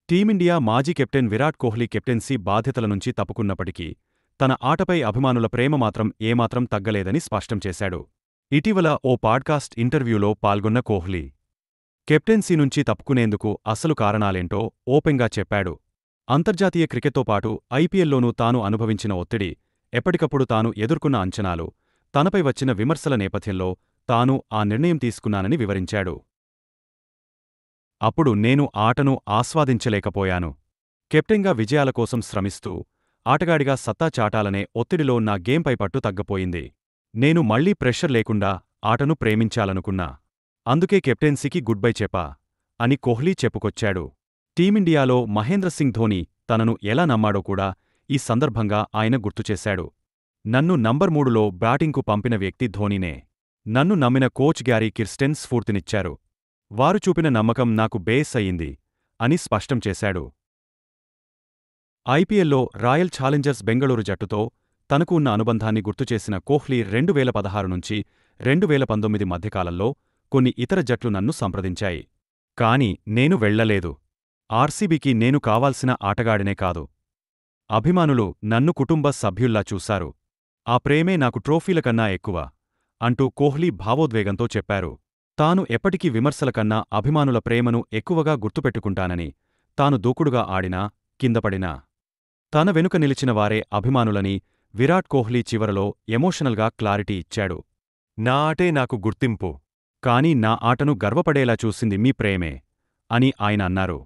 Team India మాజీ captain Virat Kohli captaincy బాధ్యతల నుంచి తప్పుకున్నప్పటికీ తన ఆటపై అభిమానుల ప్రేమ మాత్రం ఏమాత్రం తగ్గలేదని స్పష్టం చేశాడు. ఇటీవల ఓ పాడ్కాస్ట్ ఇంటర్వ్యూలో పాల్గొన్న కోహ్లీ కెప్టెన్సీ నుంచి తప్పుకునేందుకు అసలు కారణాలేంటో ఓపెన్గా చెప్పాడు. అంతర్జాతీయ క్రికెట్తో పాటు ఐపీఎల్లోనూ తాను అనుభవించిన ఒత్తిడి, ఎప్పటికప్పుడు తాను ఎదుర్కొన్న అంచనాలు, తనపై వచ్చిన విమర్శల నేపథ్యంలో తాను ఆ నిర్ణయం తీసుకున్నానని వివరించాడు. అప్పుడు నేను ఆటను ఆస్వాదించలేకపోయాను. కెప్టెన్గా విజయాల కోసం శ్రమిస్తూ, ఆటగాడిగా సత్తా చాటాలనే ఒత్తిడిలో నా గేమ్పై పట్టు తగ్గపోయింది. నేను మళ్లీ ప్రెషర్ లేకుండా ఆటను ప్రేమించాలనుకున్నా. అందుకే కెప్టెన్సీకి గుడ్ బై చెప్పా అని కోహ్లీ చెప్పుకొచ్చాడు. టీమిండియాలో మహేంద్ర సింగ్ ధోని తనను ఎలా నమ్మాడో కూడా ఈ సందర్భంగా ఆయన గుర్తుచేశాడు. నన్ను నంబర్ 3లో బ్యాటింగ్కు పంపిన వ్యక్తి ధోనీనే. నన్ను నమ్మిన కోచ్ గ్యారీ కిర్స్టెన్ స్ఫూర్తినిచ్చారు. వారు చూపిన నమ్మకం నాకు బేస్ అయింది అని స్పష్టం చేశాడు. ఐపీఎల్లో రాయల్ ఛాలెంజర్స్ బెంగళూరు జట్టుతో తనకు ఉన్న అనుబంధాన్ని గుర్తుచేసిన కోహ్లీ 2016 నుంచి 2019 మధ్యకాలంలో కొన్ని ఇతర జట్లు నన్ను సంప్రదించాయి. కాని నేను వెళ్లలేదు. ఆర్సీబీకి నేను కావాల్సిన ఆటగాడినే కాదు. అభిమానులు నన్ను కుటుంబ సభ్యుల్లా చూశారు. ఆ ప్రేమే నాకు ట్రోఫీల కన్నా ఎక్కువ అంటూ కోహ్లీ భావోద్వేగంతో చెప్పారు. తాను ఎప్పటికీ విమర్శల కన్నా అభిమానుల ప్రేమను ఎక్కువగా గుర్తుపెట్టుకుంటానని, తాను దూకుడుగా ఆడినా, కిందపడినా తన వెనుక నిలిచిన వారే అభిమానులని విరాట్ కోహ్లీ చివరలో ఎమోషనల్గా క్లారిటీ ఇచ్చాడు. నా ఆటే నాకు గుర్తింపు. కానీ నా ఆటను గర్వపడేలా చూసింది మీ ప్రేమే అని ఆయన అన్నారు.